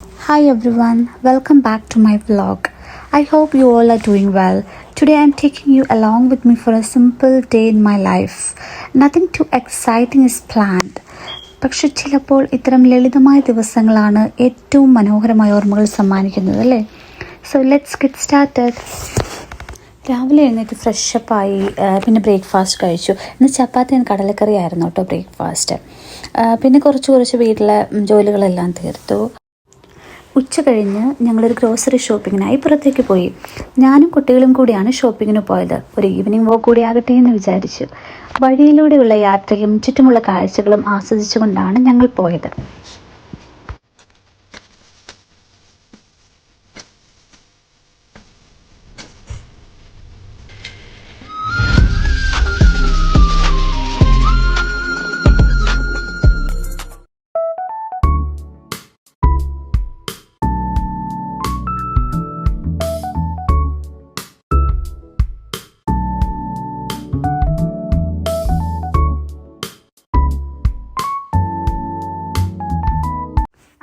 Hi everyone, welcome back to my vlog. I hope you all are doing well. Today I'm taking you along with me for a simple day in my life. Nothing too exciting is planned. പക്ഷെ ചിലപ്പോൾ ഇത്തരം ലളിതമായ ദിവസങ്ങളാണ് ഏറ്റവും മനോഹരമായ ഓർമ്മകൾ സമ്മാനിക്കുന്നത് അല്ലേ? So let's get started. രാവിലെ എഴുന്നേറ്റ് ഫ്രഷപ്പായി പിന്നെ ബ്രേക്ക്ഫാസ്റ്റ് കഴിച്ചു. ഇന്ന് ചപ്പാത്തിയും കടലക്കറി ആയിരുന്നു കേട്ടോ ബ്രേക്ക്ഫാസ്റ്റ്. പിന്നെ കുറച്ച് വീട്ടിലെ ജോലികളെല്ലാം തീർത്തു. ഉച്ച കഴിഞ്ഞ് ഞങ്ങളൊരു ഗ്രോസറി ഷോപ്പിങ്ങിനായി പുറത്തേക്ക് പോയി. ഞാനും കുട്ടികളും കൂടിയാണ് ഷോപ്പിങ്ങിന് പോയത്. ഒരു ഈവനിങ് വാക്ക് കൂടി ആകട്ടെ എന്ന് വിചാരിച്ചു. വഴിയിലൂടെയുള്ള യാത്രയും ചുറ്റുമുള്ള കാഴ്ചകളും ആസ്വദിച്ചുകൊണ്ടാണ് ഞങ്ങൾ പോയത്.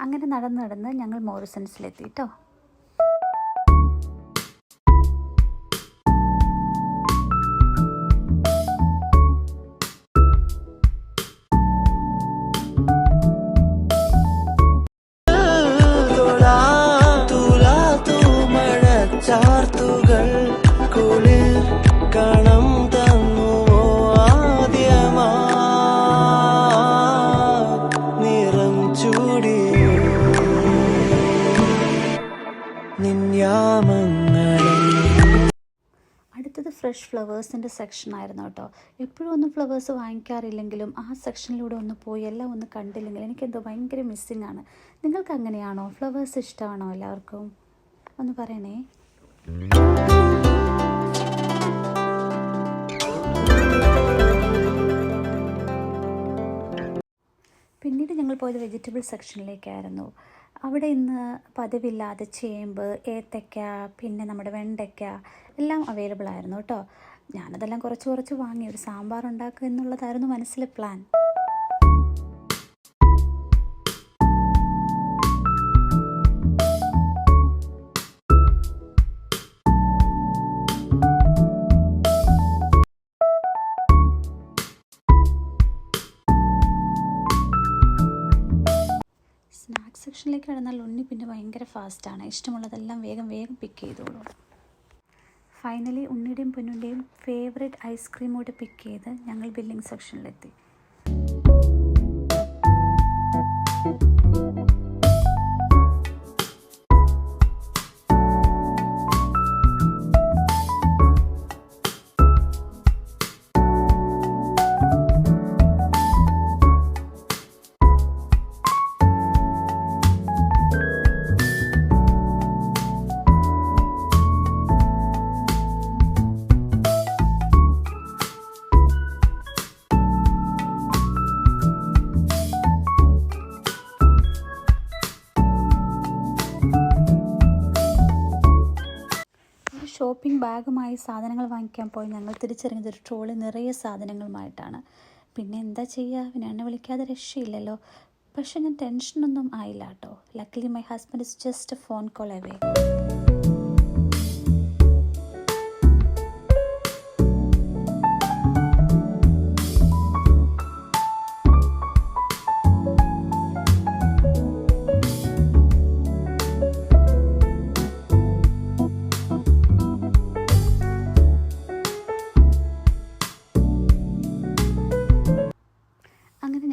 അങ്ങനെ നടന്ന് ഞങ്ങൾ മോറിസൺസിലെത്തി കേട്ടോ. അടുത്തത് ഫ്രഷ് ഫ്ലവേഴ്സിൻ്റെ സെക്ഷനായിരുന്നു കേട്ടോ. എപ്പോഴും ഒന്നും ഫ്ലവേഴ്സ് വാങ്ങിക്കാറില്ലെങ്കിലും ആ സെക്ഷനിലൂടെ ഒന്ന് പോയി എല്ലാം ഒന്ന് കണ്ടില്ലെങ്കിൽ എനിക്കെന്തോ ഭയങ്കര മിസ്സിങ് ആണ്. നിങ്ങൾക്ക് അങ്ങനെയാണോ? ഫ്ലവേഴ്സ് ഇഷ്ടമാണോ എല്ലാവർക്കും? ഒന്ന് പറയണേ. പിന്നീട് ഞങ്ങൾ പോയത് വെജിറ്റബിൾ സെക്ഷനിലേക്കായിരുന്നു. അവിടെ ഇന്ന് പതിവില്ലാതെ ചേമ്പ്, ഏത്തയ്ക്ക, പിന്നെ നമ്മുടെ വെണ്ടയ്ക്ക എല്ലാം അവൈലബിൾ ആയിരുന്നു കേട്ടോ. ഞാനതെല്ലാം കുറച്ച് വാങ്ങി ഒരു സാമ്പാർ ഉണ്ടാക്കുക എന്നുള്ളതായിരുന്നു മനസ്സിലെ പ്ലാൻ. സ്നാക്സ് സെക്ഷനിലേക്ക് കിടന്നാൽ ഉണ്ണി പിന്നെ ഭയങ്കര ഫാസ്റ്റാണ്. ഇഷ്ടമുള്ളതെല്ലാം വേഗം പിക്ക് ചെയ്തോളൂ. ഫൈനലി ഉണ്ണിയുടെയും പൊന്നുൻ്റെയും ഫേവറേറ്റ് ഐസ്ക്രീമോട് പിക്ക് ചെയ്ത് ഞങ്ങൾ ബില്ലിംഗ് സെക്ഷനിലെത്തി. ഷോപ്പിംഗ് ബാഗുമായി സാധനങ്ങൾ വാങ്ങിക്കാൻ പോയി ഞങ്ങൾ തിരിച്ചറിഞ്ഞത് ഒരു ട്രോളി നിറയെ സാധനങ്ങളുമായിട്ടാണ്. പിന്നെ എന്താ ചെയ്യുക, പിന്നെ എന്നെ വിളിക്കാതെ രക്ഷയില്ലല്ലോ. പക്ഷെ ഞാൻ ടെൻഷനൊന്നും ആയില്ല കേട്ടോ. Luckily my husband is just A phone call away.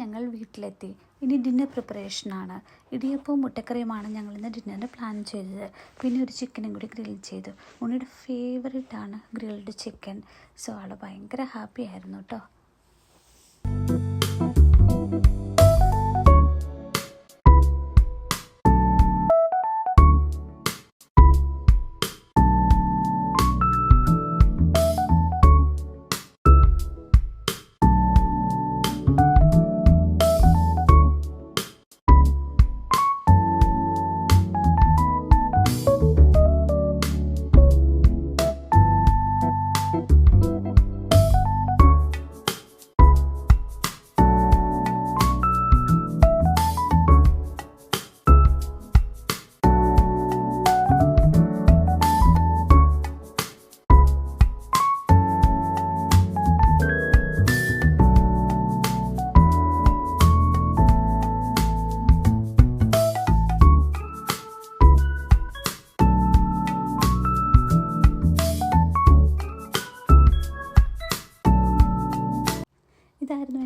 ഞങ്ങൾ വീട്ടിലെത്തി. ഇനി ഡിന്നർ പ്രിപ്പറേഷനാണ്. ഇടിയപ്പവും മുട്ടക്കറിയുമാണ് ഞങ്ങൾ ഇന്ന് ഡിന്നറിന് പ്ലാൻ ചെയ്തത്. പിന്നെ ഒരു ചിക്കനും കൂടി ഗ്രിൽ ചെയ്തു. ഉണ്ണിയുടെ ഫേവറേറ്റ് ആണ് ഗ്രിൽഡ് ചിക്കൻ. സോ ആൾ ഭയങ്കര ഹാപ്പി ആയിരുന്നു കേട്ടോ.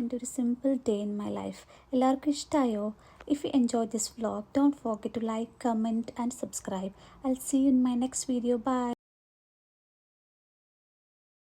എൻ്റെ ഒരു simple day in my life. എല്ലാവർക്കും ഇഷ്ടമായോ? If you enjoyed this vlog, don't forget to like, comment and subscribe. I'll see you in my next video. Bye.